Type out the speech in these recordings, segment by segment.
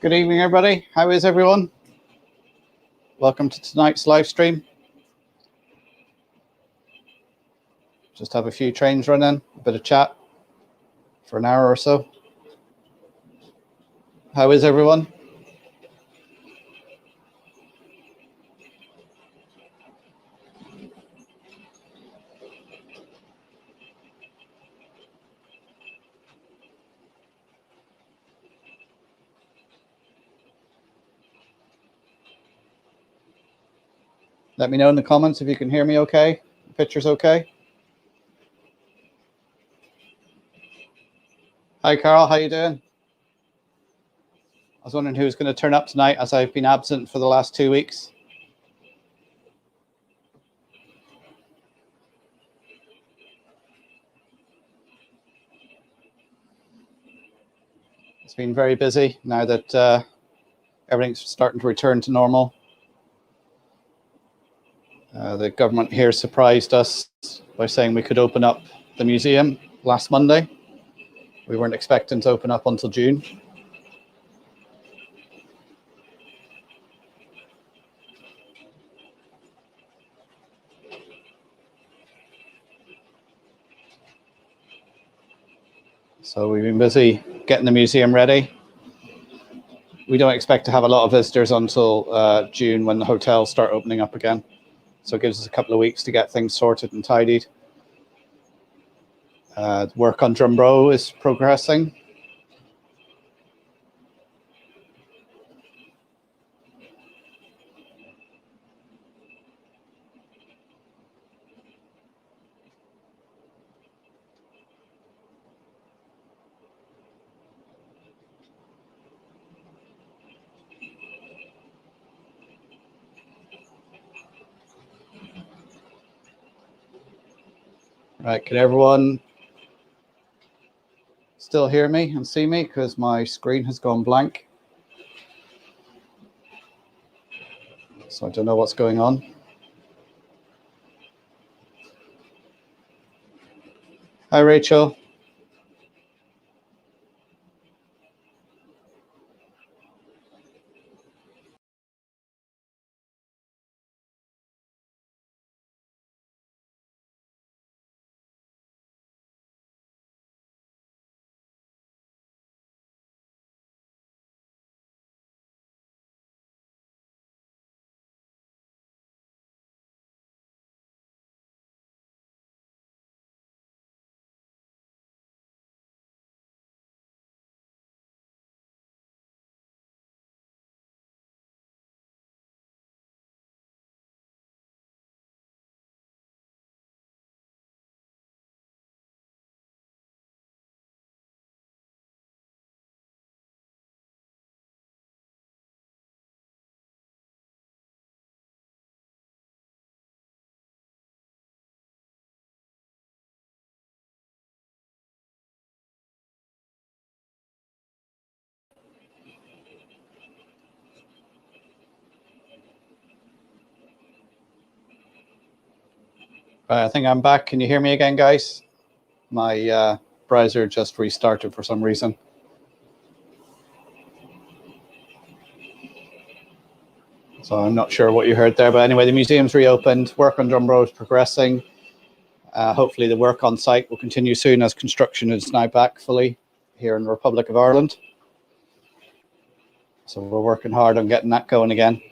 Good evening, everybody. How is everyone? Welcome to tonight's live stream. Just have a few trains running, a bit of chat for an hour or so. How is everyone? Let me know in the comments if you can hear me okay. The picture's okay. Hi, Carl. How you doing? I was wondering who's going to turn up tonight as I've been absent for the last 2 weeks. It's been very busy now that everything's starting to return to normal. The government here surprised us by saying we could open up the museum last Monday. We weren't expecting to open up until June. So we've been busy getting the museum ready. We don't expect to have a lot of visitors until June when the hotels start opening up again. So it gives us a couple of weeks to get things sorted and tidied. Work on Drumbro is progressing. Right, can everyone still hear me and see me? Because my screen has gone blank. So I don't know what's going on. Hi, Rachel. I think I'm back. Can you hear me again, guys? My browser just restarted for some reason. So I'm not sure what you heard there. But anyway, the museum's reopened. Work on Drumbro is progressing. Hopefully the work on site will continue soon as construction is now back fully here in the Republic of Ireland. So we're working hard on getting that going again.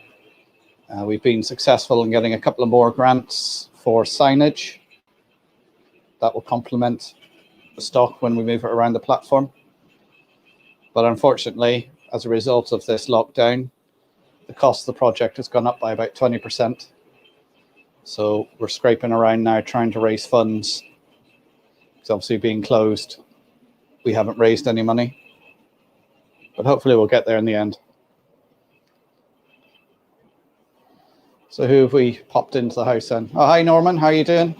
We've been successful in getting a couple of more grants for signage that will complement the stock when we move it around the platform. But unfortunately, as a result of this lockdown, the cost of the project has gone up by about 20%. So we're scraping around now trying to raise funds. It's obviously being closed. We haven't raised any money, but hopefully we'll get there in the end. So who have we popped into the house then? Oh, hi, Norman. How are you doing?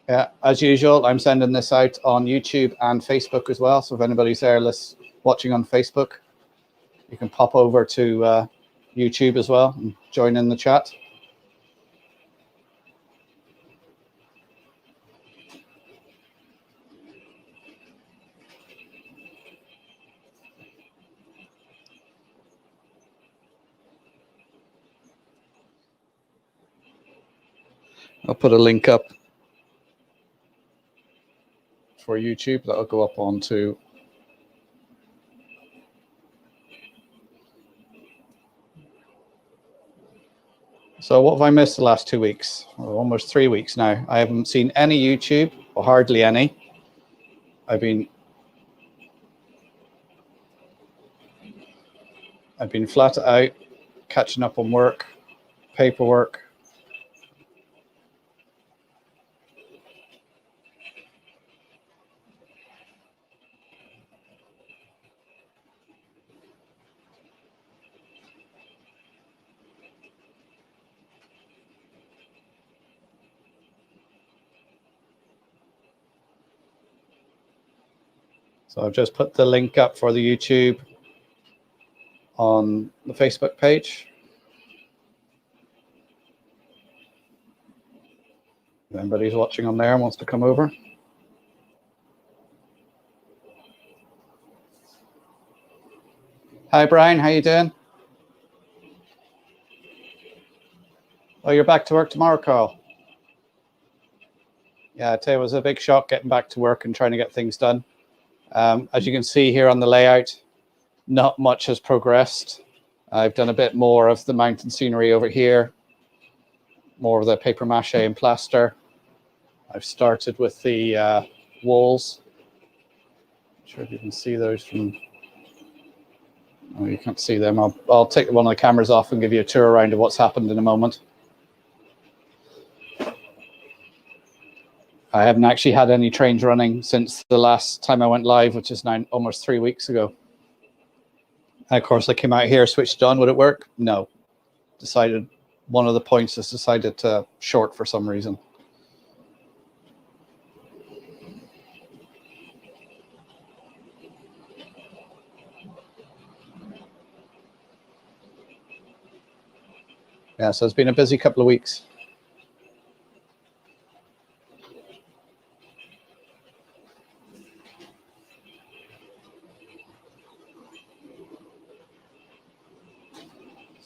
Yeah, as usual, I'm sending this out on YouTube and Facebook as well. So if anybody's there watching on Facebook, you can pop over to YouTube as well and join in the chat. I'll put a link up for YouTube that'll go up onto So what have I missed the last 2 weeks? Or almost 3 weeks now. I haven't seen any YouTube, or hardly any. I've been flat out catching up on work, paperwork. So I've just put the link up for the YouTube on the Facebook page. If anybody's watching on there and wants to come over. Hi, Brian. How you doing? Oh, you're back to work tomorrow, Carl? Yeah, I tell you, it was a big shock getting back to work and trying to get things done. As you can see here on the layout, not much has progressed. I've done a bit more of the mountain scenery over here, more of the paper mache and plaster. I've started with the walls. Not sure if you can see those from... Oh, you can't see them. I'll take one of the cameras off and give you a tour around of what's happened in a moment. I haven't actually had any trains running since the last time I went live, which is now almost 3 weeks ago. And of course, I came out here, switched on. Would it work? No. Decided one of the points has decided to short for some reason. Yeah, so it's been a busy couple of weeks.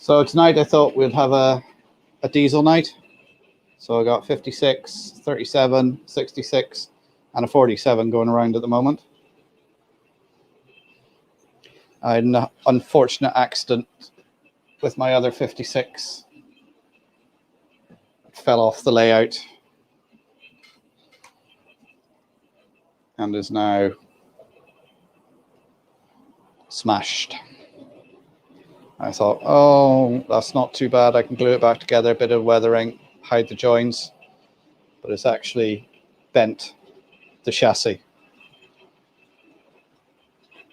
So tonight I thought we'd have a diesel night. So I got 56, 37, 66, and a 47 going around at the moment. I had an unfortunate accident with my other 56. It fell off the layout and is now smashed. I thought, oh, that's not too bad. I can glue it back together, a bit of weathering, hide the joins, but it's actually bent the chassis.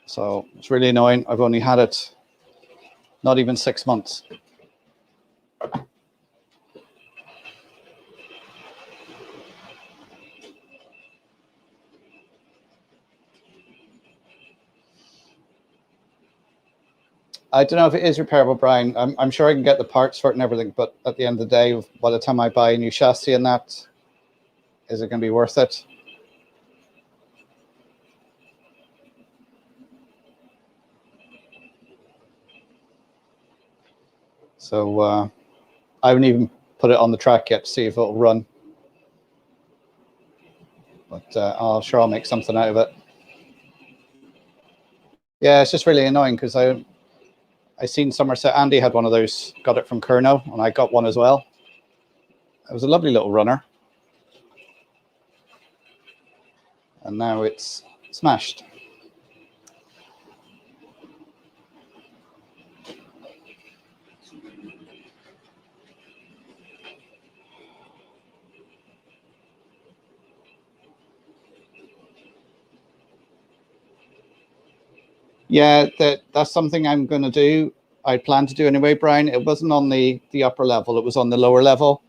So it's really annoying. I've only had it not even 6 months. I don't know if it is repairable, Brian. I'm sure I can get the parts for it and everything, but at the end of the day, by the time I buy a new chassis and that, is it going to be worth it? So I haven't even put it on the track yet to see if it'll run. But I'll make something out of it. Yeah, it's just really annoying because I seen Somerset Andy had one of those, got it from Kerno, and I got one as well. It was a lovely little runner. And now it's smashed. Yeah, that's something I'm going to do. I plan to do anyway, Brian. It wasn't on the upper level. It was on the lower level.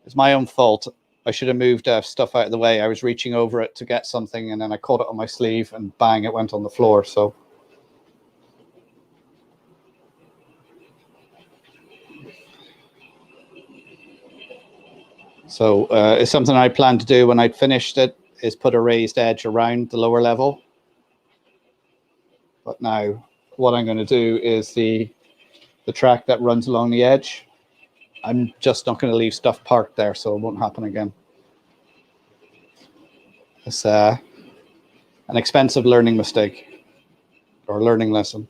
It's my own fault. I should have moved stuff out of the way. I was reaching over it to get something, and then I caught it on my sleeve, and bang, it went on the floor. So it's something I plan to do when I'd finished it, is put a raised edge around the lower level. But now what I'm going to do is the track that runs along the edge, I'm just not going to leave stuff parked there, so it won't happen again. It's an expensive learning mistake, or learning lesson,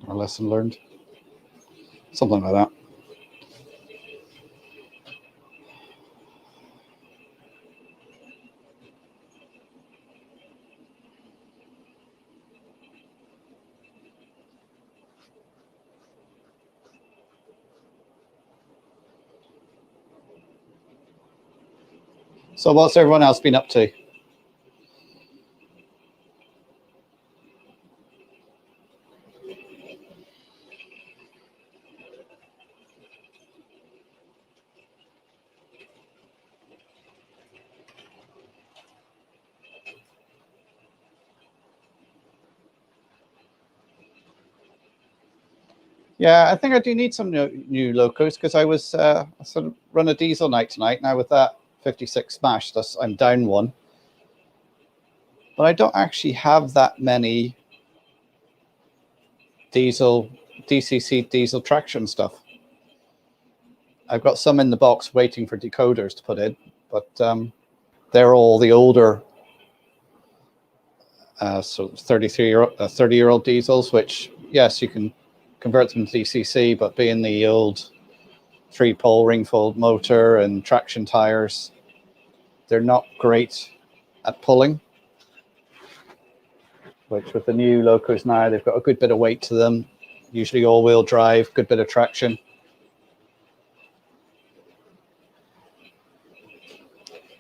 or lesson learned, something like that. So what's everyone else been up to? Yeah, I think I do need some new locos, because I was I sort of run a diesel night tonight. Now with that 56 smash, I'm down one. But I don't actually have that many DCC diesel traction stuff. I've got some in the box waiting for decoders to put in, but they're all the older so 30-year-old diesels, which, yes, you can convert them to DCC, but being the old 3-pole ring-fold motor and traction tires, they're not great at pulling. Which with the new locos now, they've got a good bit of weight to them, usually all-wheel drive, good bit of traction.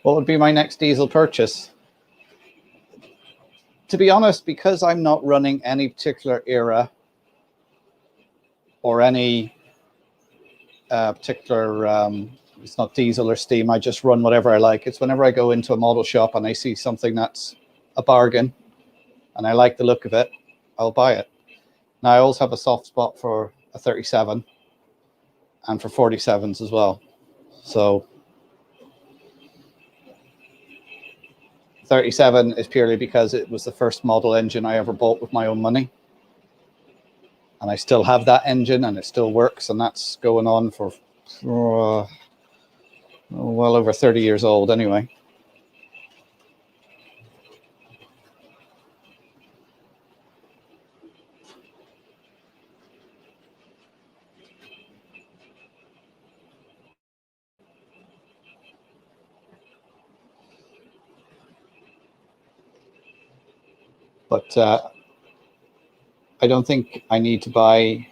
What would be my next diesel purchase? To be honest, because I'm not running any particular era or any particular, it's not diesel or steam, I just run whatever I like. It's whenever I go into a model shop and I see something that's a bargain and I like the look of it, I'll buy it. Now, I always have a soft spot for a 37 and for 47s as well. So 37 is purely because it was the first model engine I ever bought with my own money. And I still have that engine and it still works, and that's going on for well over 30 years old anyway. But I don't think I need to buy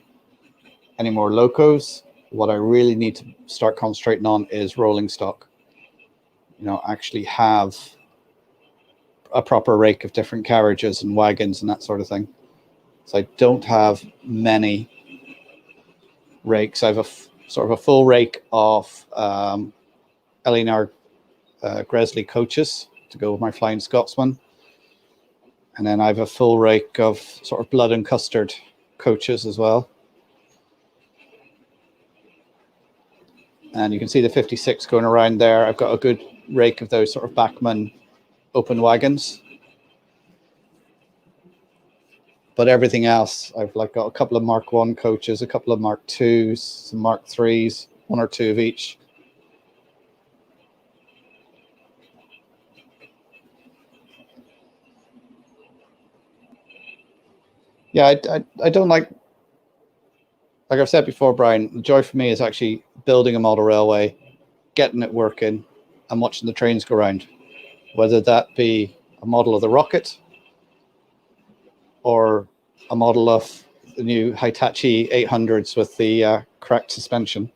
any more locos. What I really need to start concentrating on is rolling stock. You know, actually have a proper rake of different carriages and wagons and that sort of thing. So I don't have many rakes. I have sort of a full rake of L&R Gresley coaches to go with my Flying Scotsman. And then I have a full rake of sort of blood and custard coaches as well. And you can see the 56 going around there. I've got a good rake of those sort of Bachmann open wagons. But everything else, I've like got a couple of Mark 1 coaches, a couple of Mark 2s, some Mark 3s, 1 or 2 of each. Yeah, I don't like I've said before, Brian, the joy for me is actually building a model railway, getting it working, and watching the trains go around. Whether that be a model of the Rocket or a model of the new Hitachi 800s with the cracked suspension.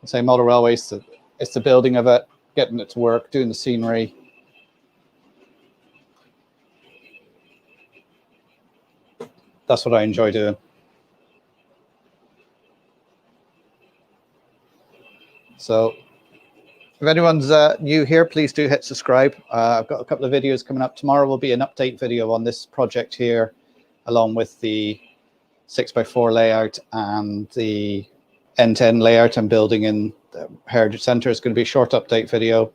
Say model railways, it's the building of it, getting it to work, doing the scenery. That's what I enjoy doing. So if anyone's new here, please do hit subscribe. I've got a couple of videos coming up. Tomorrow will be an update video on this project here, along with the 6x4 layout and the end-to-end layout I'm building in the Heritage Centre. It's going to be a short update video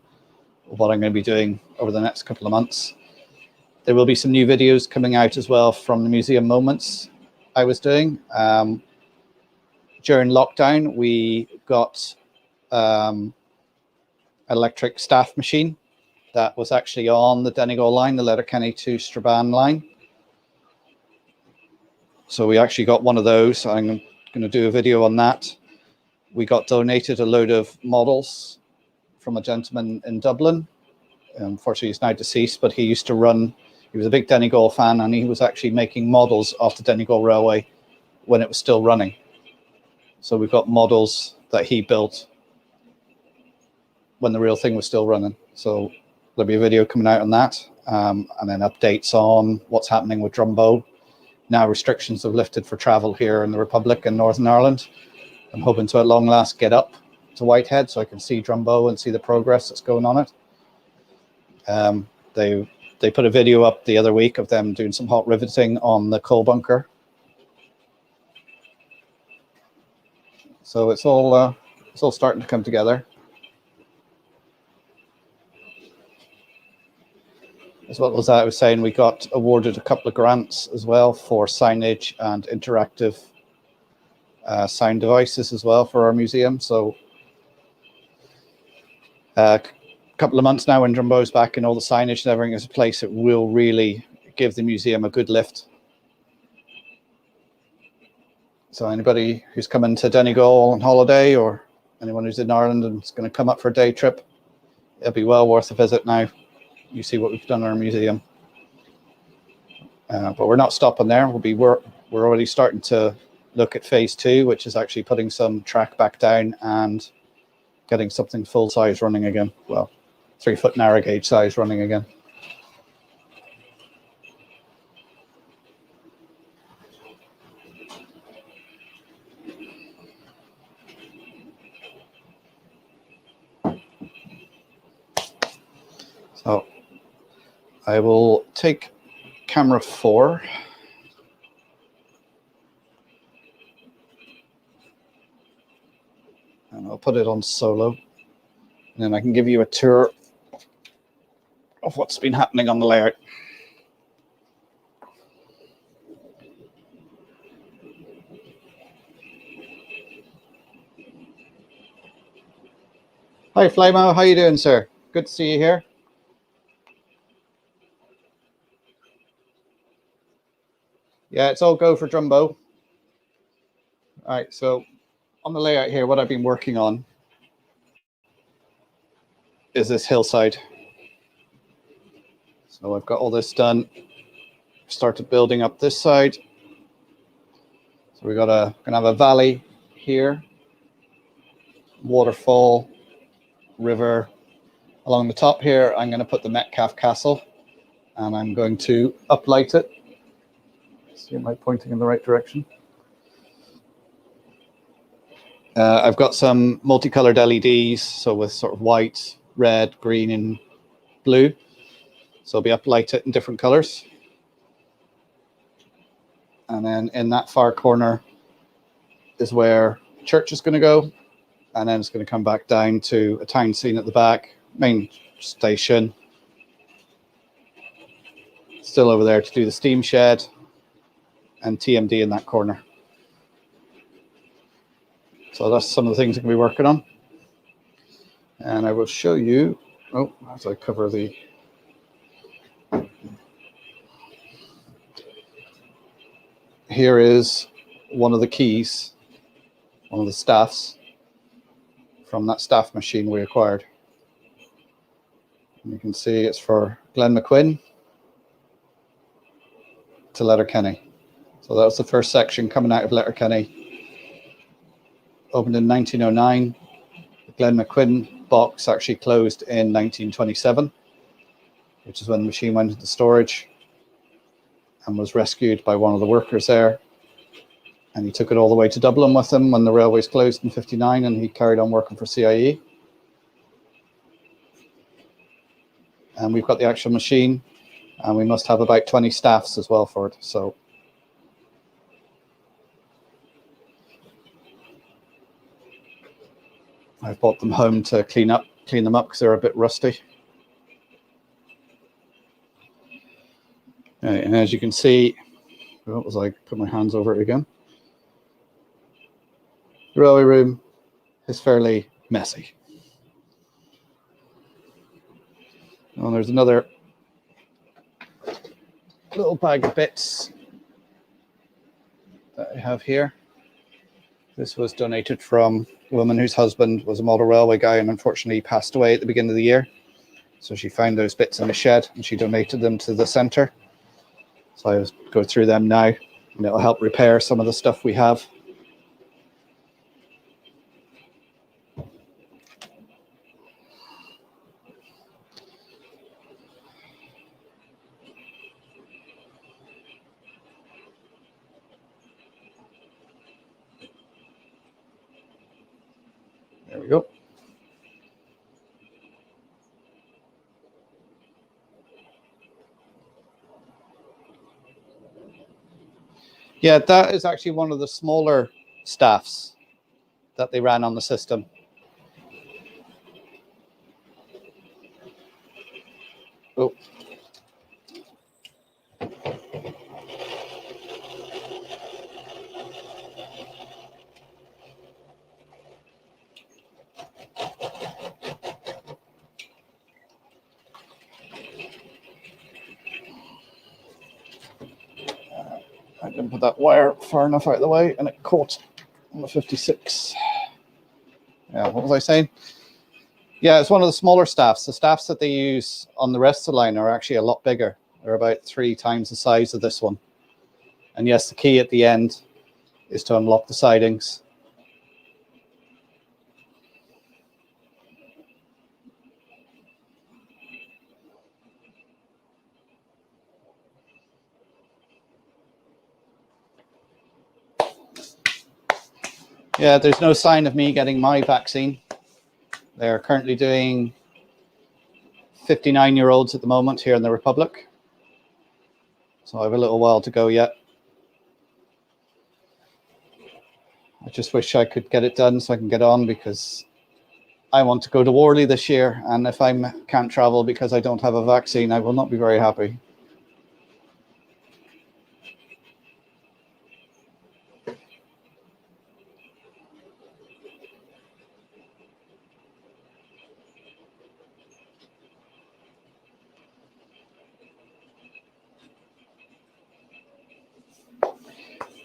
of what I'm going to be doing over the next couple of months. There will be some new videos coming out as well from the museum moments I was doing. During lockdown, we got electric staff machine that was actually on the Donegal line, the Letterkenny to Strabane line. So we actually got one of those. I'm going to do a video on that. We got donated a load of models from a gentleman in Dublin. Unfortunately, he's now deceased, but he used to run, he was a big Donegal fan, and he was actually making models off the Donegal Railway when it was still running. So we've got models that he built when the real thing was still running. So there'll be a video coming out on that, and then updates on what's happening with Drumbo. Now restrictions have lifted for travel here in the Republic and Northern Ireland. I'm hoping to at long last get up to Whitehead so I can see Drumbo and see the progress that's going on it. They put a video up the other week of them doing some hot riveting on the coal bunker. So it's all starting to come together. As well as that, I was saying, we got awarded a couple of grants as well for signage and interactive sound devices as well for our museum. So a couple of months now when Drumbo's back and all the signage and everything is in place, it will really give the museum a good lift. So anybody who's coming to Donegal on holiday, or anyone who's in Ireland and is going to come up for a day trip, it'll be well worth a visit now. You see what we've done in our museum. But we're not stopping there. We're already starting to look at phase 2, which is actually putting some track back down and getting something full size running again. Well, 3-foot narrow gauge size running again. So I will take camera 4. And I'll put it on solo. And then I can give you a tour of what's been happening on the layout. Hi Flymo, how you doing, sir? Good to see you here. Yeah, it's all go for Drumbo. All right, so on the layout here, what I've been working on is this hillside. So I've got all this done. Started building up this side. So we're gonna have a valley here, waterfall, river. Along the top here, I'm going to put the Metcalfe Castle, and I'm going to uplight it. See, am I pointing in the right direction? I've got some multicolored LEDs, so with sort of white, red, green, and blue. So I'll be uplight it in different colors. And then in that far corner is where the church is going to go. And then it's going to come back down to a town scene at the back, main station. Still over there to do the steam shed and TMD in that corner. So that's some of the things I'm going to be working on. And I will show you, as I cover the... Here is one of the keys, one of the staffs from that staff machine we acquired. And you can see it's for Glenmaquin to Letterkenny. So that was the first section coming out of Letterkenny. Opened in 1909. The Glenmaquin box actually closed in 1927, which is when the machine went into storage and was rescued by one of the workers there. And he took it all the way to Dublin with him when the railways closed in 59, and he carried on working for CIE. And we've got the actual machine, and we must have about 20 staffs as well for it. So I've brought them home to clean them up because they're a bit rusty. Right, and as you can see, what was I put my hands over it again? The railway room is fairly messy. And there's another little bag of bits that I have here. This was donated from a woman whose husband was a model railway guy and unfortunately passed away at the beginning of the year. So she found those bits in a shed and she donated them to the centre. So I will go through them now and it'll help repair some of the stuff we have. There we go. Yeah, that is actually one of the smaller staffs that they ran on the system. Oh. I didn't put that wire far enough out of the way and it caught on the 56. Yeah, what was I saying? Yeah, it's one of the smaller staffs. The staffs that they use on the rest of the line are actually a lot bigger. They're about 3 times the size of this one. And yes, the key at the end is to unlock the sidings. Yeah, there's no sign of me getting my vaccine. They're currently doing 59-year-olds at the moment here in the Republic. So I have a little while to go yet. I just wish I could get it done so I can get on because I want to go to Worley this year. And if I can't travel because I don't have a vaccine, I will not be very happy.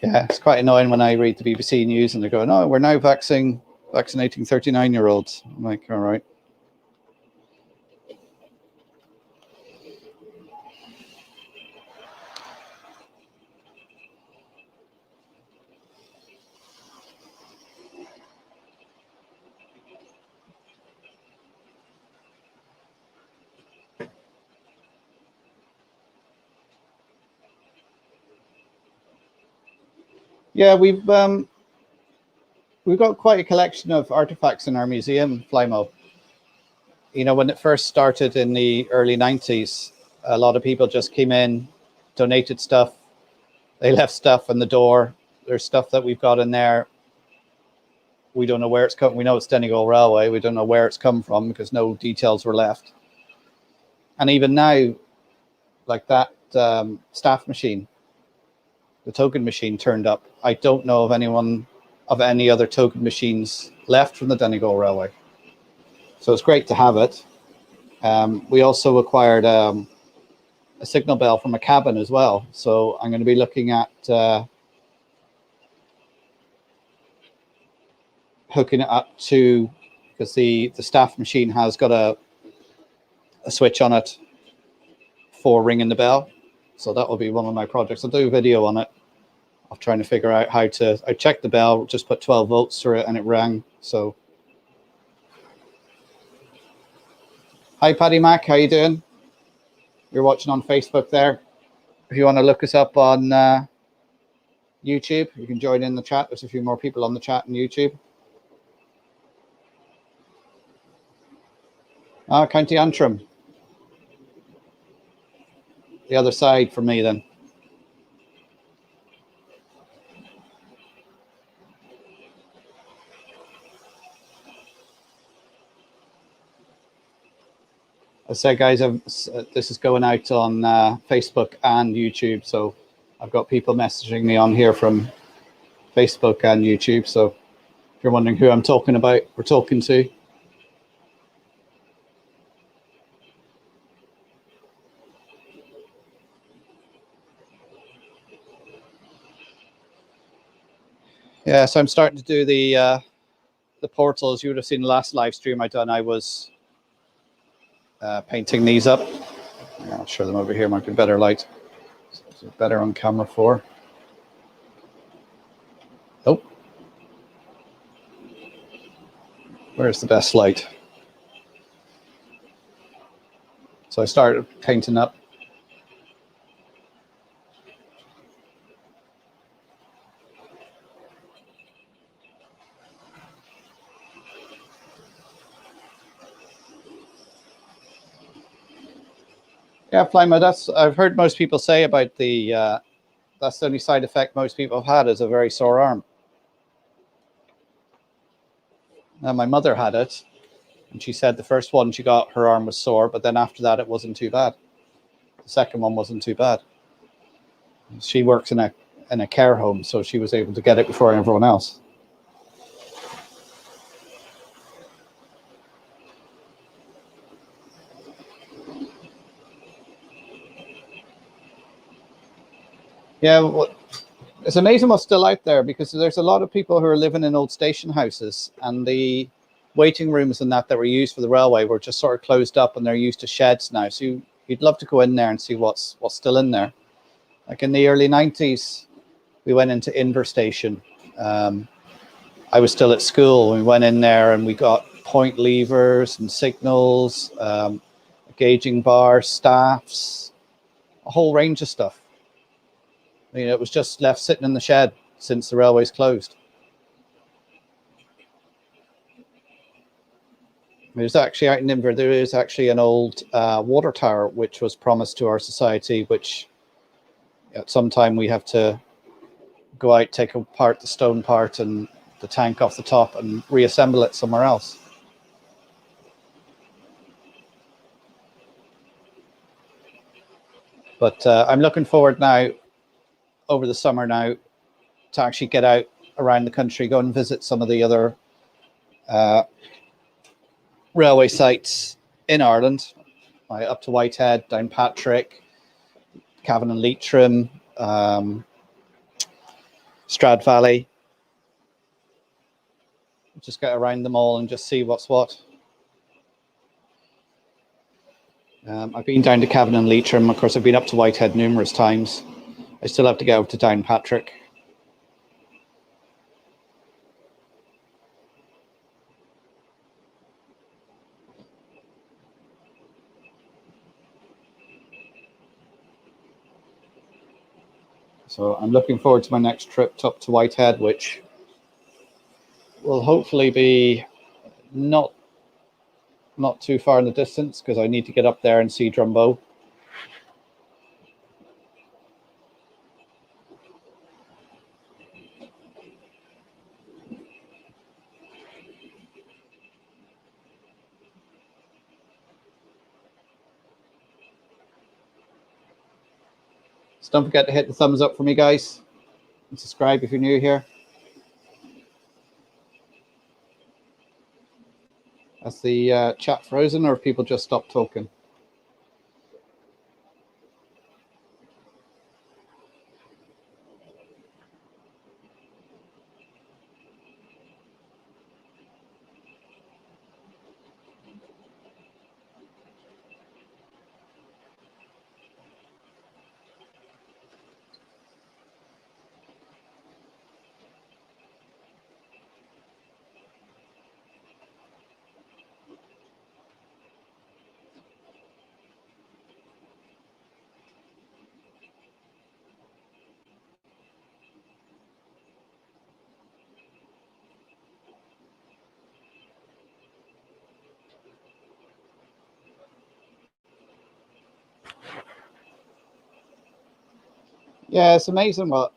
Yeah, it's quite annoying when I read the BBC News and they're going, oh, we're now vaccinating 39-year-olds. I'm like, all right. Yeah, we've got quite a collection of artifacts in our museum, Flymo. You know, when it first started in the early 90s, a lot of people just came in, donated stuff. They left stuff on the door. There's stuff that we've got in there. We don't know where it's come. We know it's Donegal Railway. We don't know where it's come from because no details were left. And even now, like that staff machine, the token machine turned up. I don't know of any other token machines left from the Donegal Railway. So it's great to have it. We also acquired a signal bell from a cabin as well. So I'm going to be looking at hooking it up to, because the staff machine has got a switch on it for ringing the bell. So that will be one of my projects. I'll do a video on it of trying to figure out how to, I checked the bell, just put 12 volts through it and it rang. So, hi Paddy Mac, how you doing? You're watching on Facebook there. If you want to look us up on YouTube, you can join in the chat. There's a few more people on the chat on YouTube. County Antrim. The other side for me then. I say, guys, this is going out on Facebook and YouTube, so I've got people messaging me on here from Facebook and YouTube. So if you're wondering who I'm talking about, we're talking to. Yeah, so I'm starting to do the portals. You would have seen the last live stream I done. I was painting these up. I'll show them over here. Might be better light. So better on camera 4. Oh, where's the best light? So I started painting up. Yeah, Flymo, I've heard most people say about that's the only side effect most people have had is a very sore arm. Now, my mother had it, and she said the first one she got, her arm was sore, but then after that, it wasn't too bad. The second one wasn't too bad. She works in a care home, so she was able to get it before everyone else. Yeah, well, it's amazing what's still out there, because there's a lot of people who are living in old station houses, and the waiting rooms and that were used for the railway were just sort of closed up, and they're used to sheds now. So you'd love to go in there and see what's still in there. Like in the early 90s, we went into Inver Station. I was still at school. We went in there and we got point levers and signals, a gauging bar, staffs, a whole range of stuff. I mean, it was just left sitting in the shed since the railways closed. There's actually out in Inver, there is actually an old water tower which was promised to our society, which at some time we have to go out, take apart the stone part and the tank off the top and reassemble it somewhere else. But I'm looking forward now, over the summer now, to actually get out around the country, go and visit some of the other railway sites in Ireland, up to Whitehead, Downpatrick, Cavan and Leitrim, Strad Valley. Just get around them all and just see what's what. I've been down to Cavan and Leitrim. Of course, I've been up to Whitehead numerous times. I still have to go to Downpatrick. So I'm looking forward to my next trip up to Whitehead, which will hopefully be not too far in the distance, because I need to get up there and see Drumbo. So don't forget to hit the thumbs up for me, guys, and subscribe if you're new here. Has the chat frozen, or have people just stopped talking? Yeah, it's amazing what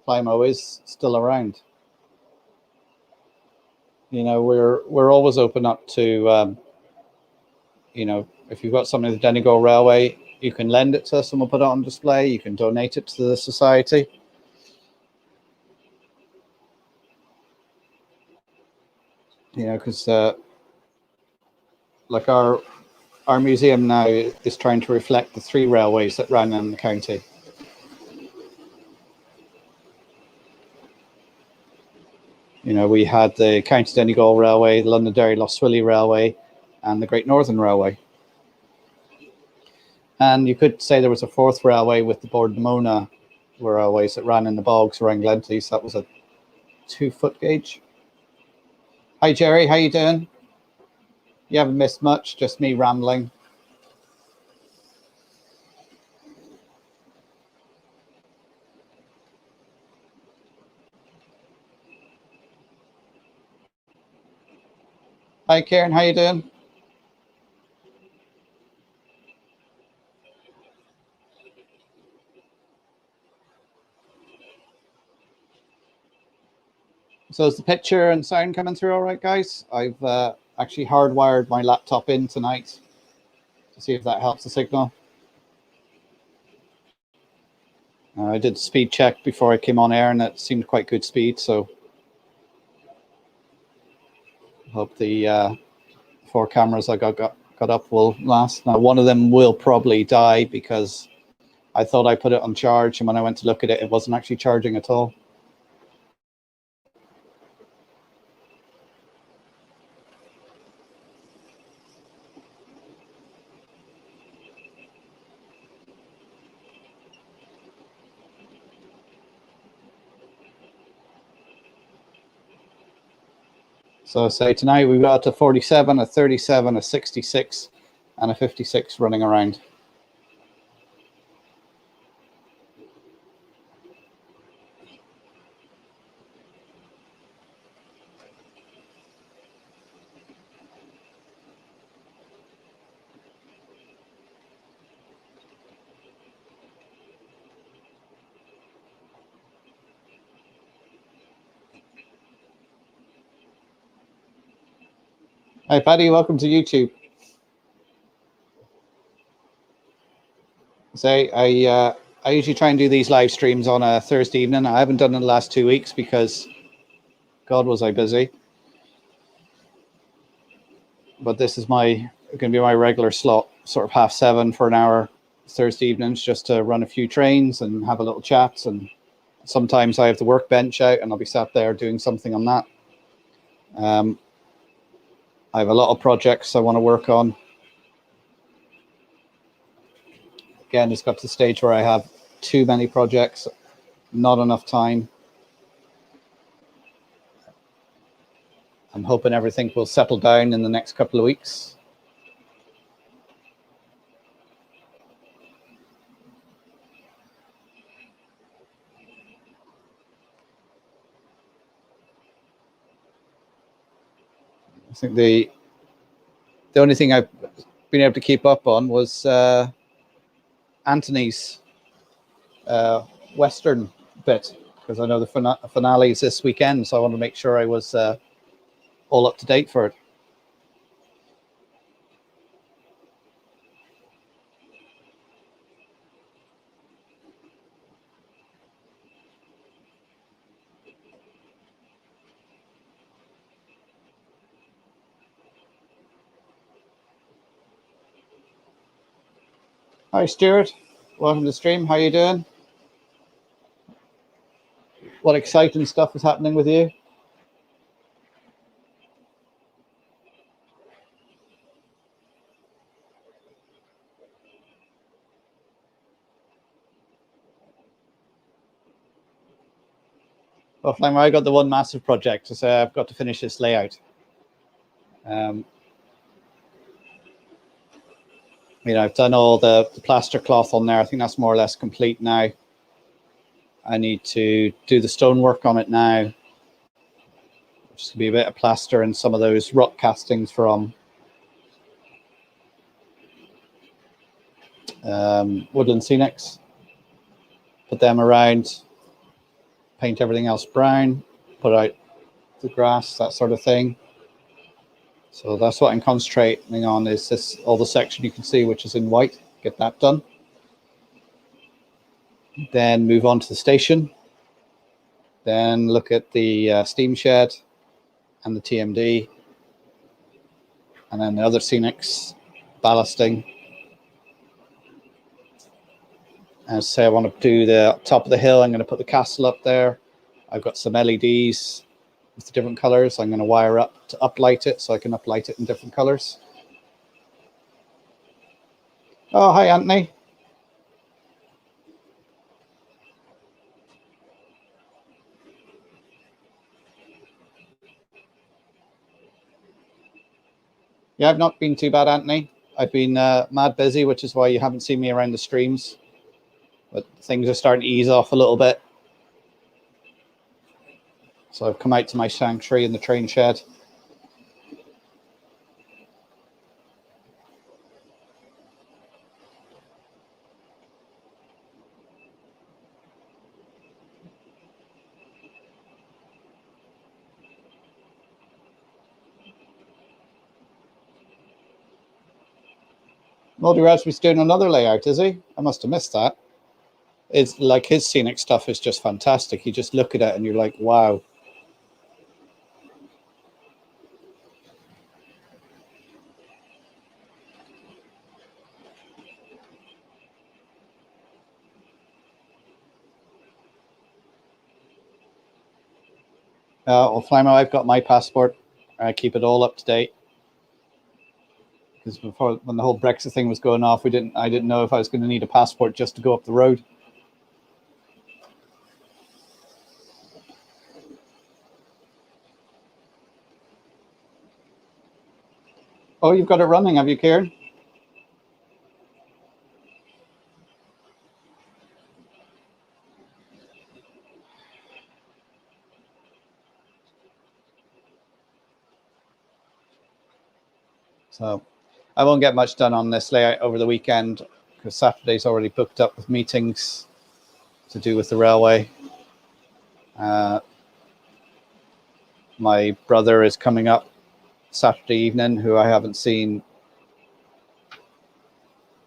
Flymo is still around. You know, we're always open up to You know, if you've got something with the Donegal Railway, you can lend it to us and we'll put it on display. You can donate it to the society. You know, because like our museum now is trying to reflect the 3 railways that ran in the county. You know, we had the County Donegal Railway, the Londonderry Lough Swilly Railway, and the Great Northern Railway. And you could say there was a 4th railway with the Bord na Móna railways that ran in the bogs around Glenties. That was a 2-foot gauge. Hi, Jerry. How you doing? You haven't missed much, just me rambling. Hi, Karen. How you doing? So is the picture and sound coming through all right, guys? I've actually hardwired my laptop in tonight to see if that helps the signal. I did speed check before I came on air and it seemed quite good speed, so I hope the 4 cameras I got up will last. Now, one of them will probably die because I thought I put it on charge, and when I went to look at it, it wasn't actually charging at all. So say tonight we've got a 47, a 37, a 66, and a 56 running around. Hi, Paddy. Welcome to YouTube. Say I usually try and do these live streams on a Thursday evening. I haven't done it the last 2 weeks because, God, was I busy. But this is going to be my regular slot, sort of 7:30 for an hour Thursday evenings, just to run a few trains and have a little chat. And sometimes I have the workbench out and I'll be sat there doing something on that. I have a lot of projects I want to work on. Again, it's got to the stage where I have too many projects, not enough time. I'm hoping everything will settle down in the next couple of weeks. I think the only thing I've been able to keep up on was Anthony's Western bit, because I know the finale is this weekend, so I want to make sure I was all up to date for it. Hi, Stuart. Welcome to the stream. How you doing? What exciting stuff is happening with you? Well, I got the one massive project to say I've got to finish this layout. You know, I've done all the plaster cloth on there. I think that's more or less complete now. I need to do the stonework on it now. Just to be a bit of plaster and some of those rock castings from Woodland Scenics. Put them around, paint everything else brown, put out the grass, that sort of thing. So that's what I'm concentrating on, is this, all the section you can see, which is in white. Get that done. Then move on to the station. Then look at the steam shed and the TMD. And then the other scenics, ballasting. As say, I want to do the top of the hill. I'm going to put the castle up there. I've got some LEDs with the different colors. I'm going to wire up to uplight it so I can uplight it in different colors. Oh, hi, Anthony. Yeah, I've not been too bad, Anthony. I've been mad busy, which is why you haven't seen me around the streams. But things are starting to ease off a little bit. So I've come out to my sanctuary in the train shed. Moldy Raspberry's doing another layout, is he? I must have missed that. It's like his scenic stuff is just fantastic. You just look at it and you're like, wow. Well, Flymo, I've got my passport. I keep it all up to date. Because before, when the whole Brexit thing was going off, I didn't know if I was going to need a passport just to go up the road. Oh, you've got it running, have you, Kieran? So I won't get much done on this layout over the weekend because Saturday's already booked up with meetings to do with the railway. My brother is coming up Saturday evening, who I haven't seen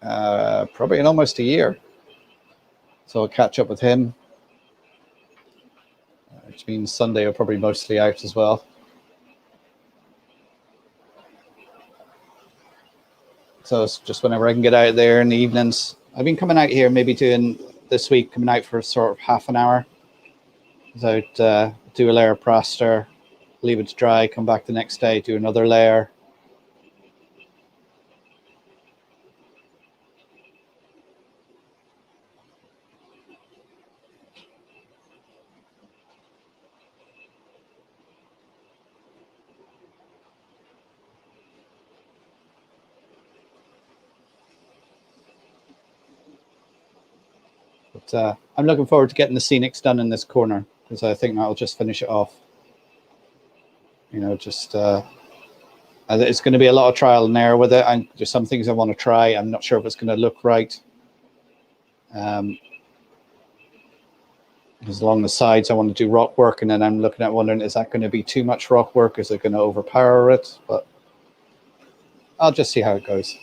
probably in almost a year. So I'll catch up with him, which means Sunday are probably mostly out as well. So it's just whenever I can get out there in the evenings. I've been coming out here, maybe doing this week, coming out for sort of half an hour. Without do a layer of plaster, leave it to dry, come back the next day, do another layer. But I'm looking forward to getting the scenics done in this corner because I think that'll just finish it off. You know, just it's going to be a lot of trial and error with it. And there's some things I want to try. I'm not sure if it's going to look right. Because along the sides, I want to do rock work, and then I'm looking at wondering, is that going to be too much rock work? Is it going to overpower it? But I'll just see how it goes.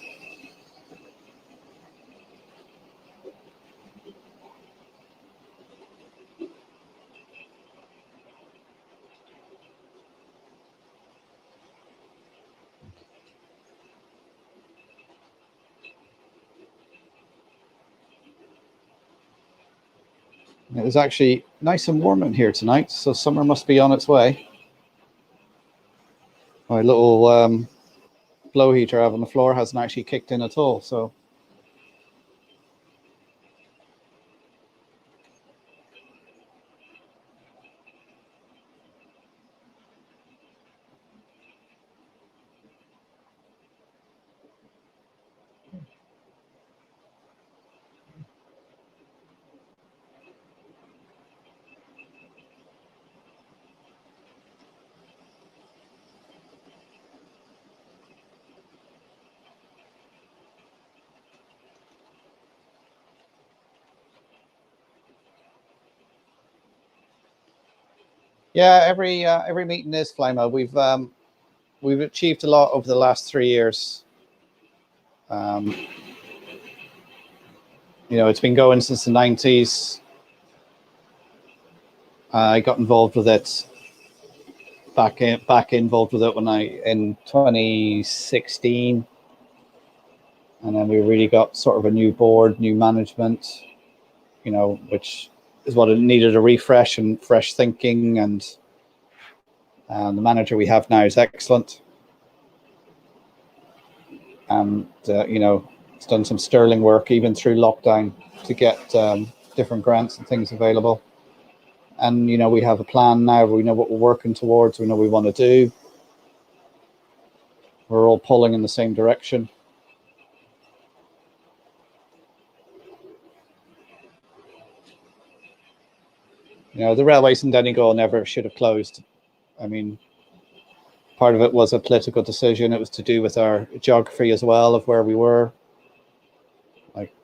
It was actually nice and warm in here tonight, so summer must be on its way. My little blow heater I have on the floor hasn't actually kicked in at all, so yeah. Every meeting is Flymo. we've achieved a lot over the last 3 years. You know, it's been going since the 90s. I got involved with it back involved with it when in 2016, and then we really got sort of a new board, new management, you know, which is what it needed, a refresh and fresh thinking, and the manager we have now is excellent, and you know, it's done some sterling work even through lockdown to get different grants and things available. And, you know, we have a plan now. We know what we're working towards. We know what we want to do. We're all pulling in the same direction. You know, the railways in Donegal never should have closed. I mean, part of it was a political decision. It was to do with our geography as well of where we were. Like,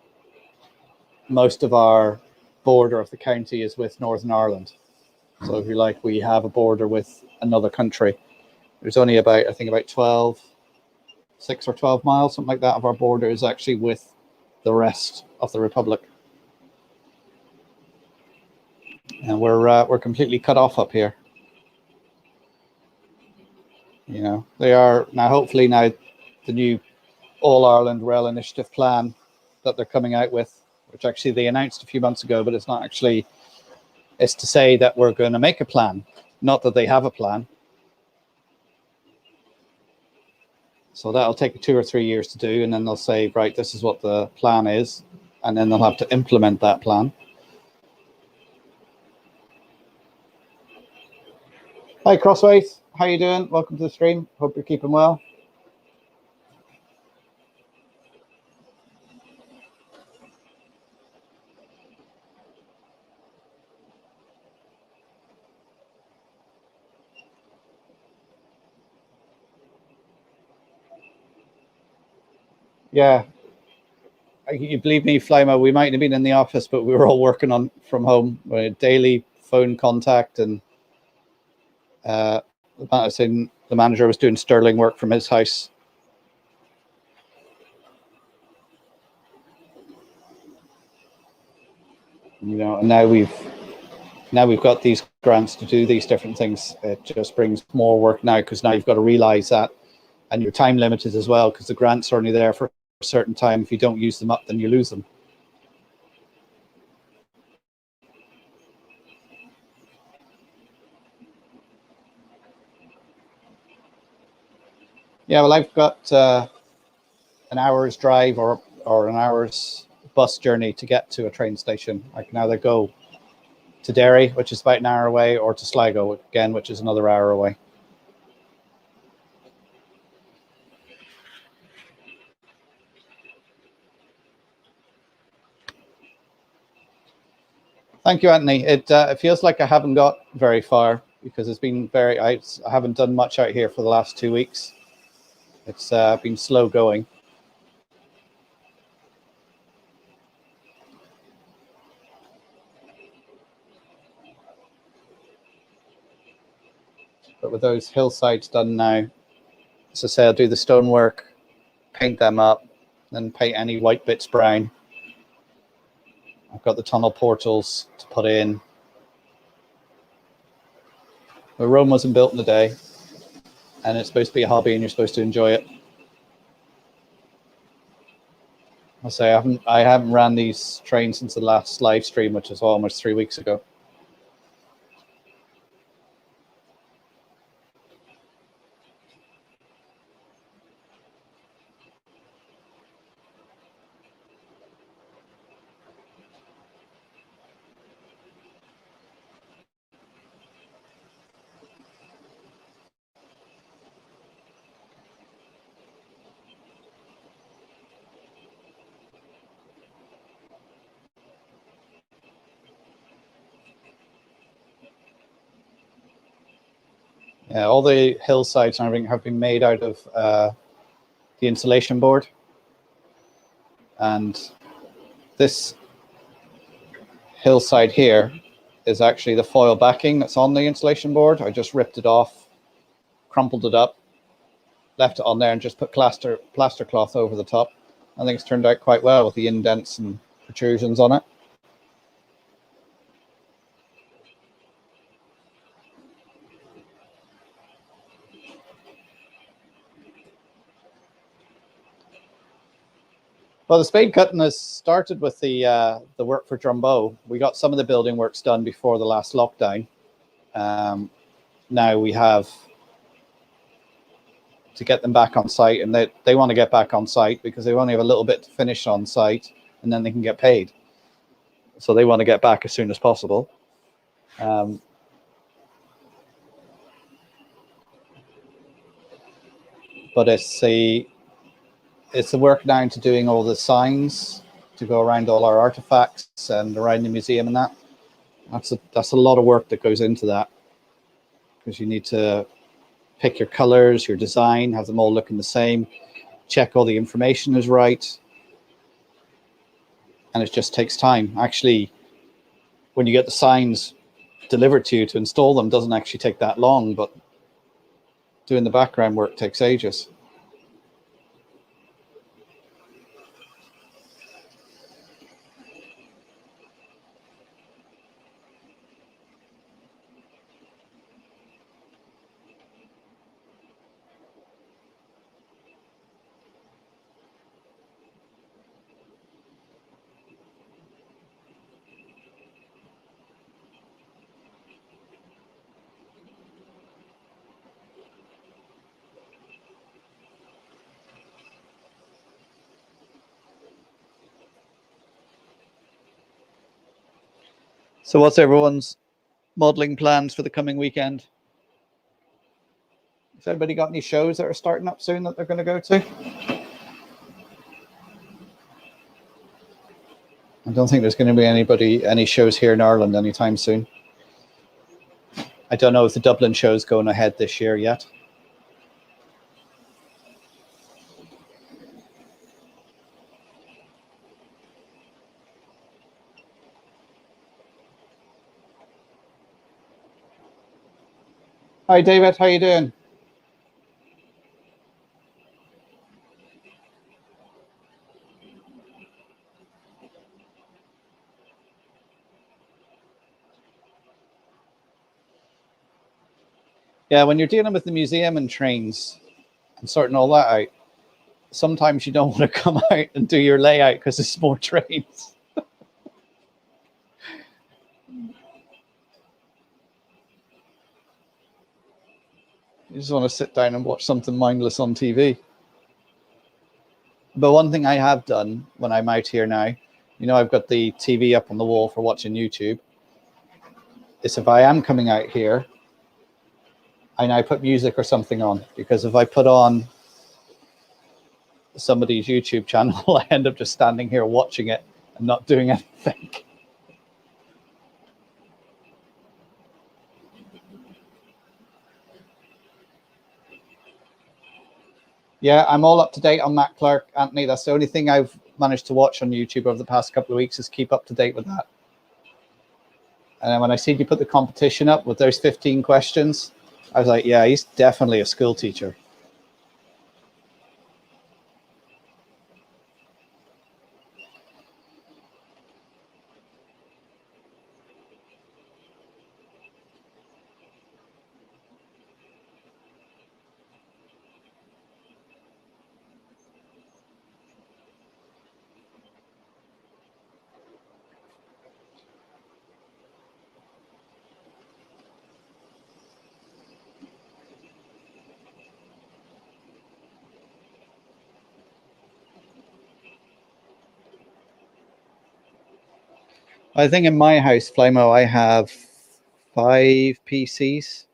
most of our border of the county is with Northern Ireland. So if you like, we have a border with another country. There's only about, I think about 6 or 12 miles, something like that, of our border is actually with the rest of the Republic. And we're completely cut off up here. You know, they are now, hopefully now, the new All Ireland Rail Initiative plan that they're coming out with, which actually they announced a few months ago, but it's not actually, it's to say that we're going to make a plan, not that they have a plan. So that'll take 2 or 3 years to do, and then they'll say, right, this is what the plan is, and then they'll have to implement that plan. Hi, Crossways. How you doing? Welcome to the stream. Hope you're keeping well. Yeah, you believe me, Flymo, we might have been in the office, but we were all working from home. We had daily phone contact, and the manager was doing sterling work from his house. You know, and now we've got these grants to do these different things. It just brings more work now, because now you've got to realize that, and you're time limited as well, because the grants are only there for a certain time. If you don't use them up, then you lose them. Yeah, well, I've got an hour's drive or an hour's bus journey to get to a train station. I can either go to Derry, which is about an hour away, or to Sligo, again, which is another hour away. Thank you, Anthony. It feels like I haven't got very far, because it's been I haven't done much out here for the last 2 weeks. It's been slow going. But with those hillsides done now, as I say, I'll do the stonework, paint them up, then paint any white bits brown. I've got the tunnel portals to put in. The Rome wasn't built in a day, and it's supposed to be a hobby, and you're supposed to enjoy it. I'll say I haven't ran these trains since the last live stream, which was almost 3 weeks ago. Yeah, all the hillsides and everything have been made out of the insulation board. And this hillside here is actually the foil backing that's on the insulation board. I just ripped it off, crumpled it up, left it on there and just put plaster cloth over the top. I think it's turned out quite well with the indents and protrusions on it. Well, the spade cutting has started with the work for Drumbo. We got some of the building works done before the last lockdown. Now we have to get them back on site, and they want to get back on site because they only have a little bit to finish on site, and then they can get paid. So they want to get back as soon as possible. But it's the work now to doing all the signs to go around all our artifacts and around the museum and that. That's a lot of work that goes into that, because you need to pick your colors, your design, have them all looking the same, check all the information is right. And it just takes time. Actually, when you get the signs delivered to you to install them, doesn't actually take that long, but doing the background work takes ages. So what's everyone's modeling plans for the coming weekend? Has anybody got any shows that are starting up soon that they're going to go to? I don't think there's going to be any shows here in Ireland anytime soon. I don't know if the Dublin show's going ahead this year yet. Hi, David. How you doing? Yeah, when you're dealing with the museum and trains and sorting all that out, sometimes you don't want to come out and do your layout because there's more trains. You just want to sit down and watch something mindless on TV. But one thing I have done when I'm out here now, you know, I've got the TV up on the wall for watching YouTube, is if I am coming out here, I now put music or something on, because if I put on somebody's YouTube channel, I end up just standing here watching it and not doing anything. Yeah, I'm all up to date on Matt Clark, Anthony. That's the only thing I've managed to watch on YouTube over the past couple of weeks, is keep up to date with that. And then when I see you put the competition up with those 15 questions, I was like, yeah, he's definitely a school teacher. I think in my house, Flymo, I have 5 PCs.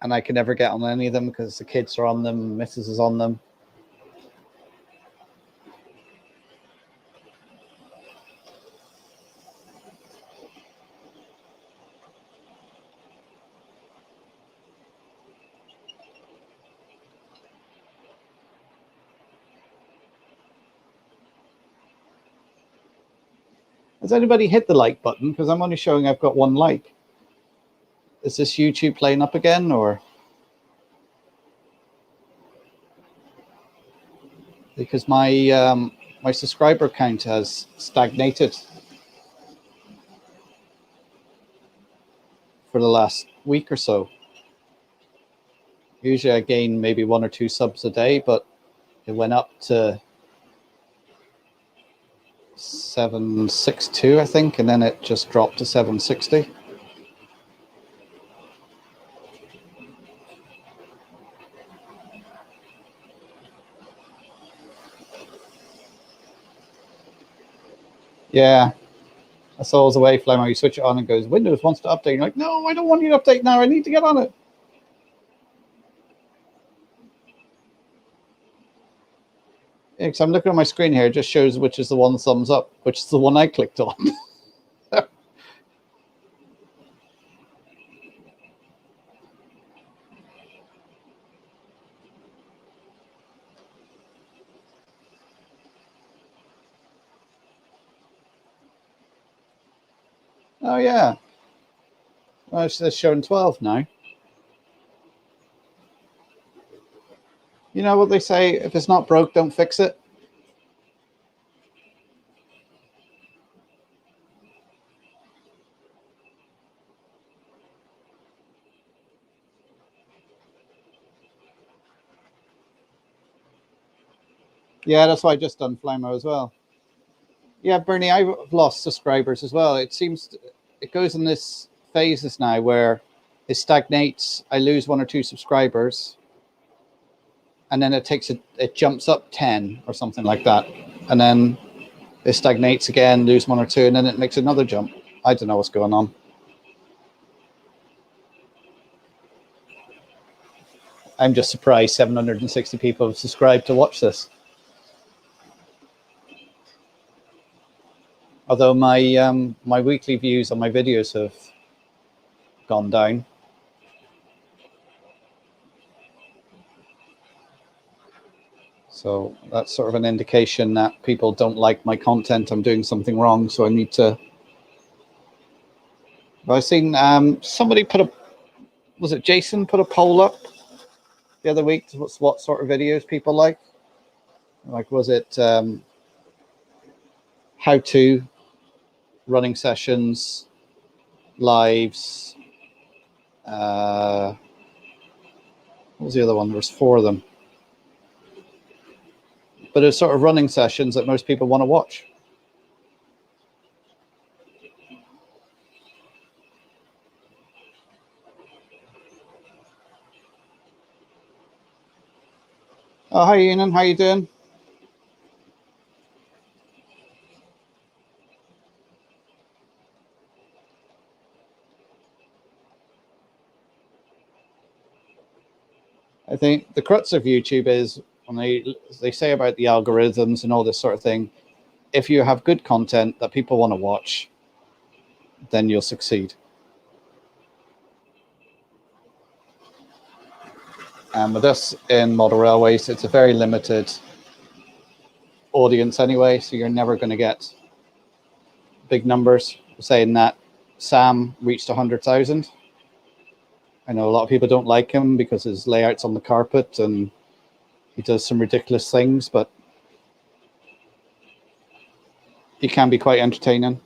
And I can never get on any of them because the kids are on them, Mrs. is on them. Has anybody hit the like button? Because I'm only showing I've got 1 like. Is this YouTube playing up again, or? because my my subscriber count has stagnated for the last week or so. Usually I gain maybe 1 or 2 subs a day, but it went up to 762, I think, and then it just dropped to 760. Yeah, that's always the way, Flammo. You switch it on and goes, Windows wants to update. You're like, no, I don't want you to update now. I need to get on it. Yeah, because I'm looking at my screen here. It just shows which is the one thumbs up, which is the one I clicked on. Oh, yeah. Well, it's showing 12 now. You know what they say? If it's not broke, don't fix it. Yeah, that's why I just done Flammo as well. Yeah, Bernie, I've lost subscribers as well. It seems it goes in this phases now where it stagnates. I lose 1 or 2 subscribers, and then it jumps up 10 or something like that, and then it stagnates again, lose 1 or 2, and then it makes another jump. I don't know what's going on. I'm just surprised 760 people have subscribed to watch this. Although my my weekly views on my videos have gone down. So that's sort of an indication that people don't like my content. I'm doing something wrong, so I need to. I've seen somebody was it Jason put a poll up the other week to what sort of videos people like? Like, was it how to, running sessions, lives? What was the other one? There was 4 of them. But it's sort of running sessions that most people want to watch. Oh, hi, Ian. How you doing? I think the crux of YouTube is when they say about the algorithms and all this sort of thing. If you have good content that people want to watch, then you'll succeed. And with us in Model Railways, it's a very limited audience anyway, so you're never going to get big numbers. Saying that Sam reached 100,000. I know a lot of people don't like him because his layout's on the carpet and he does some ridiculous things, but he can be quite entertaining.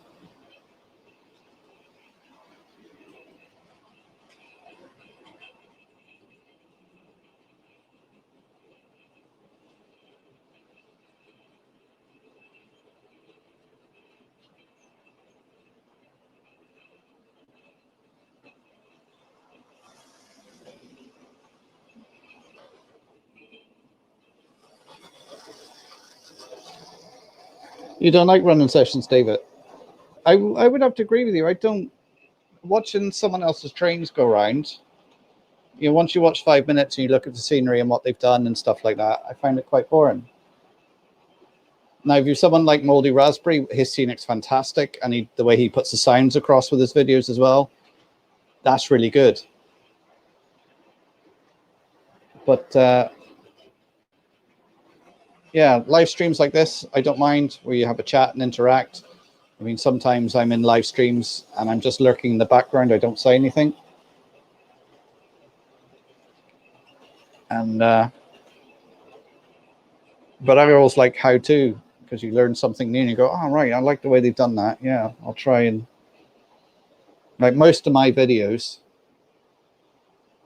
You don't like running sessions, David? I would have to agree with you. I don't. Watching someone else's trains go around, you know, once you watch 5 minutes and you look at the scenery and what they've done and stuff like that, I find it quite boring. Now, if you're someone like Moldy Raspberry, his scenic's fantastic, and the way he puts the sounds across with his videos as well, that's really good. But yeah, live streams like this, I don't mind, where you have a chat and interact. I mean, sometimes I'm in live streams and I'm just lurking in the background. I don't say anything. And But I always like how to, because you learn something new and you go, oh, right, I like the way they've done that. Yeah, I'll try. And like most of my videos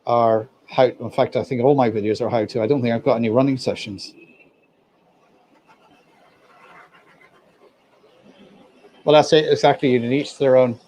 are how, in fact, I think all my videos are how to. I don't think I've got any running sessions. Well, that's it. Exactly. You each their own.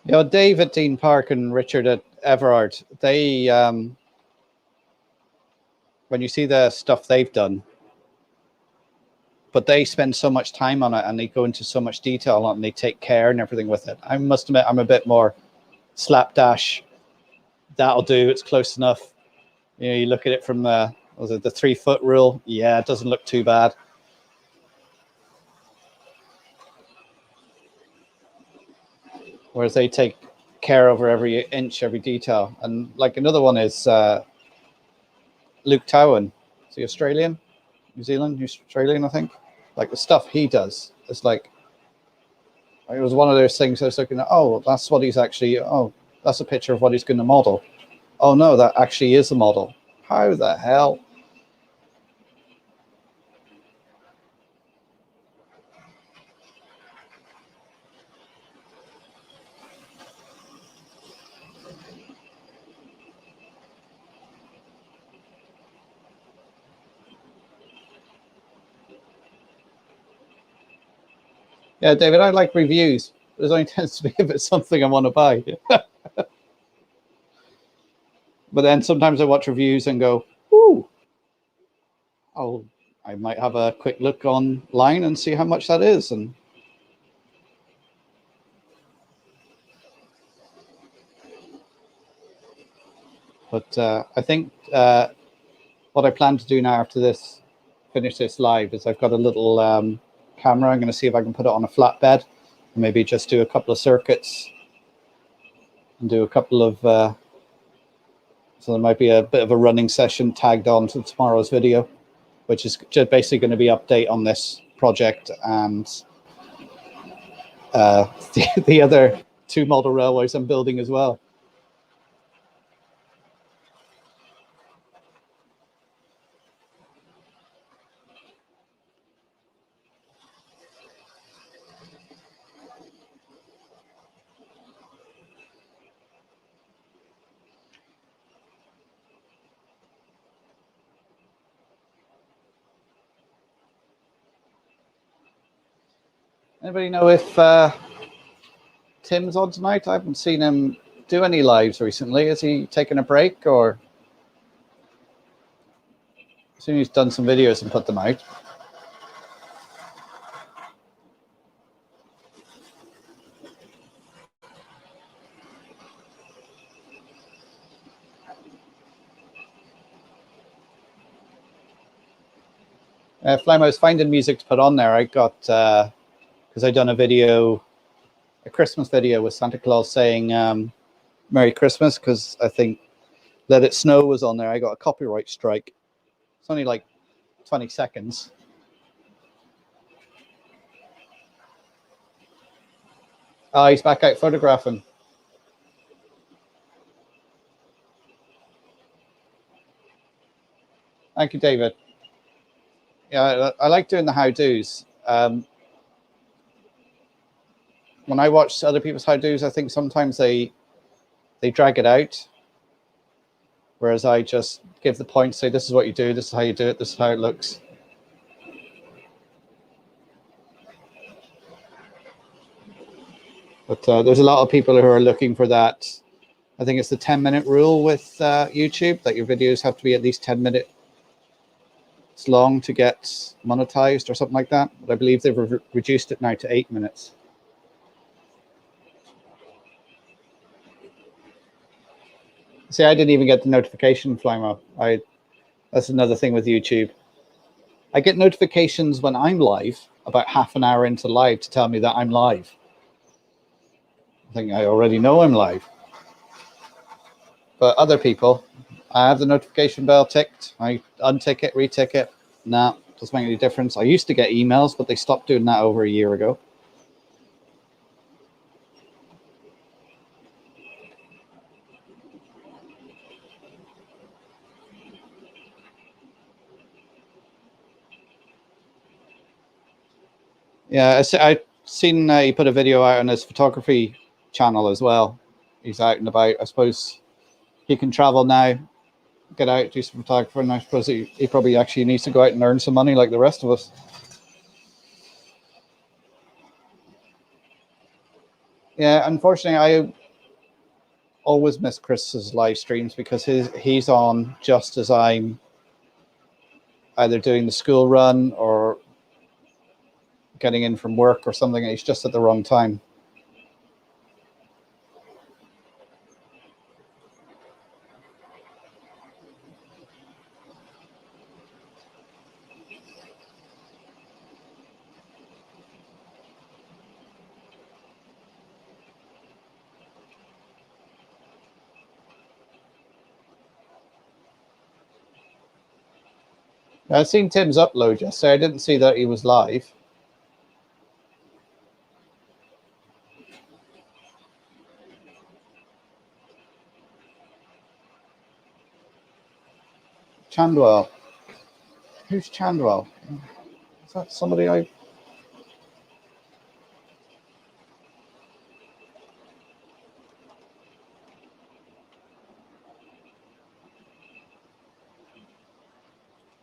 You know, Dave at Dean Park and Richard at Everard, they, when you see the stuff they've done, but they spend so much time on it and they go into so much detail on it and they take care and everything with it. I must admit, I'm a bit more slapdash. That'll do. It's close enough. You know, you look at it from the 3 foot rule. Yeah, it doesn't look too bad. Whereas they take care over every inch, every detail. And like another one is Luke Towan. Is he Australian? New Zealand? Australian, I think. Like the stuff he does, it's like, it was one of those things I was looking at, oh, that's what he's actually, oh, that's a picture of what he's going to model. Oh, no, that actually is a model. How the hell? Yeah, David, I like reviews. There's only tends to be if it's something I want to buy. But then sometimes I watch reviews and go, ooh, oh, I might have a quick look online and see how much that is. And but I think what I plan to do now after this, finish this live, is I've got a little camera. I'm going to see if I can put it on a flatbed and maybe just do a couple of circuits and do a couple of so there might be a bit of a running session tagged on to tomorrow's video, which is just basically going to be update on this project and the other 2 model railways I'm building as well. Anybody know if Tim's on tonight? I haven't seen him do any lives recently. Is he taking a break, or soon he's done some videos and put them out? Flymo, I was finding music to put on there. I got, because I done a video, a Christmas video with Santa Claus saying Merry Christmas, because I think Let It Snow was on there. I got a copyright strike. It's only like 20 seconds. Oh, he's back out photographing. Thank you, David. Yeah, I like doing the how-dos. When I watch other people's how-dos, I think sometimes they drag it out, whereas I just give the point, say this is what you do, this is how you do it, this is how it looks. But there's a lot of people who are looking for that. I think it's the 10-minute rule with YouTube, that your videos have to be at least 10 minutes long to get monetized or something like that. But I believe they've reduced it now to 8 minutes. See, I didn't even get the notification, Flymo. That's another thing with YouTube. I get notifications when I'm live, about half an hour into live, to tell me that I'm live. I think I already know I'm live. But other people, I have the notification bell ticked. I untick it, retick it. Nah, doesn't make any difference. I used to get emails, but they stopped doing that over a year ago. Yeah, I seen he put a video out on his photography channel as well. He's out and about. I suppose he can travel now, get out, do some photography, and I suppose he probably actually needs to go out and earn some money like the rest of us. Yeah, unfortunately, I always miss Chris's live streams because he's on just as I'm either doing the school run or getting in from work or something. And he's just at the wrong time. I've seen Tim's upload yesterday. I didn't see that he was live. Chandwell. Who's Chandwell? Is that somebody I...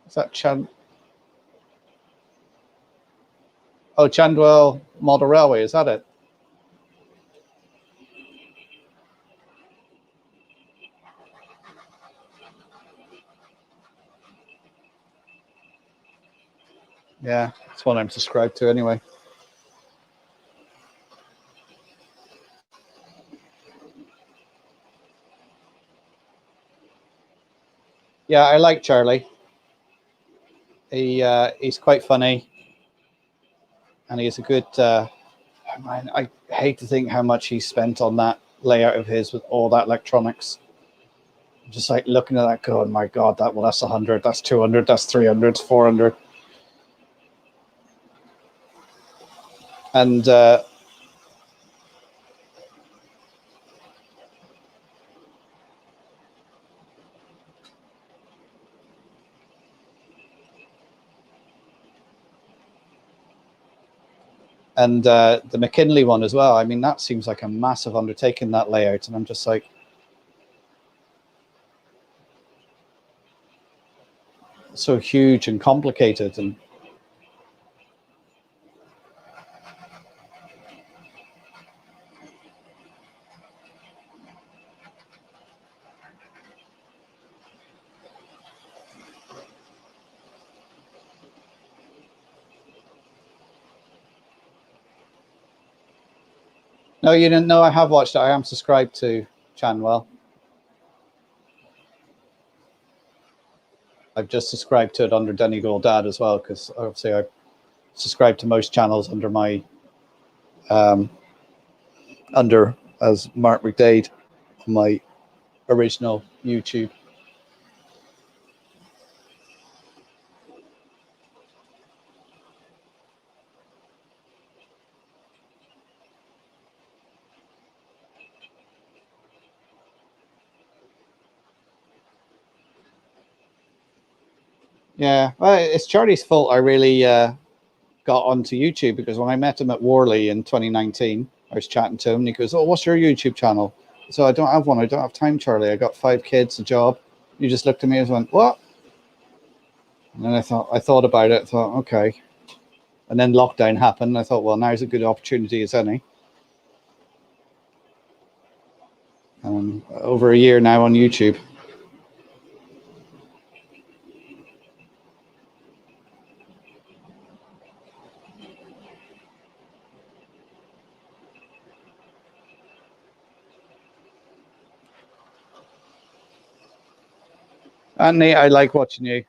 Is that Chan... Oh, Chandwell Model Railway. Is that it? Yeah, that's what I'm subscribed to anyway. Yeah, I like Charlie. He's quite funny, and he's a good. Man, I hate to think how much he spent on that layout of his with all that electronics. Just like looking at that, going, my God, that's 100, that's 200, that's 300, 400, and the McKinley one as well. I mean, that seems like a massive undertaking, that layout, and I'm just like, so huge and complicated. And no, you didn't know. I have watched it. I am subscribed to Chanwell. I've just subscribed to it under Donegal Dad as well, because obviously I subscribe to most channels under my under as Mark McDade on my original YouTube. Yeah, well, it's Charlie's fault I really got onto YouTube, because when I met him at Worley in 2019, I was chatting to him and he goes, "Oh, what's your YouTube channel?" So I don't have one. I don't have time, Charlie. I got 5 kids, a job. You just looked at me and went, "What?" And then I thought about it. I thought, okay. And then lockdown happened. I thought, well, now's a good opportunity as any. Over a year now on YouTube. Anthony, I like watching you.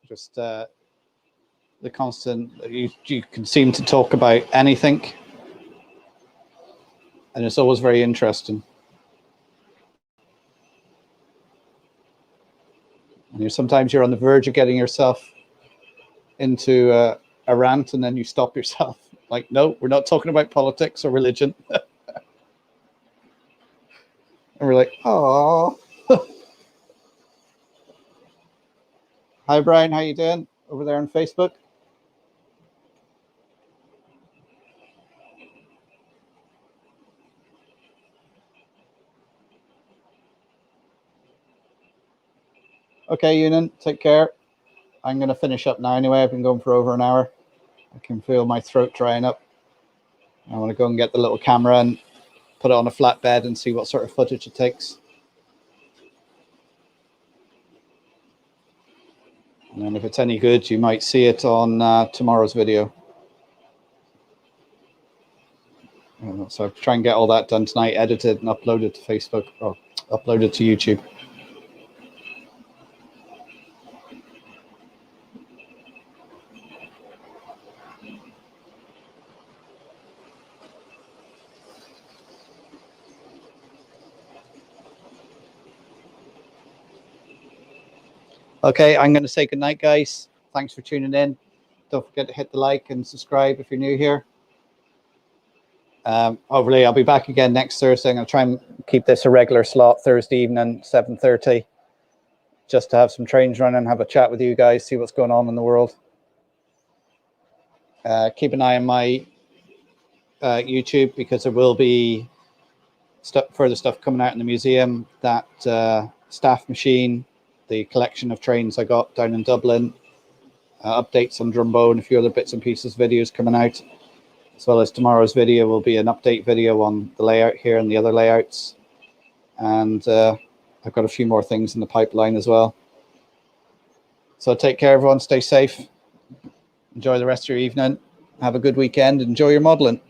Just the constant, you can seem to talk about anything. And it's always very interesting. And sometimes you're on the verge of getting yourself into a rant, and then you stop yourself. Like, no, we're not talking about politics or religion. And we're like, oh. Hi, Brian. How you doing over there on Facebook? Okay, Ewan, take care. I'm going to finish up now anyway. I've been going for over an hour. I can feel my throat drying up. I want to go and get the little camera and put it on a flatbed and see what sort of footage it takes. And then if it's any good, you might see it on tomorrow's video. So I'll try and get all that done tonight, edited and uploaded to Facebook, or uploaded to YouTube. Okay, I'm going to say goodnight, guys. Thanks for tuning in. Don't forget to hit the like and subscribe if you're new here. Hopefully, I'll be back again next Thursday. I'm going to try and keep this a regular slot, Thursday evening, 7:30, just to have some trains running, have a chat with you guys, see what's going on in the world. Keep an eye on my YouTube, because there will be further stuff coming out in the museum. That staff machine, the collection of trains I got down in Dublin, updates on Drumbo and a few other bits and pieces, videos coming out, as well as tomorrow's video will be an update video on the layout here and the other layouts. And I've got a few more things in the pipeline as well. So take care, everyone. Stay safe. Enjoy the rest of your evening. Have a good weekend. Enjoy your modeling.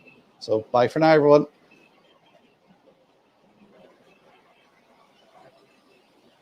So bye for now, everyone.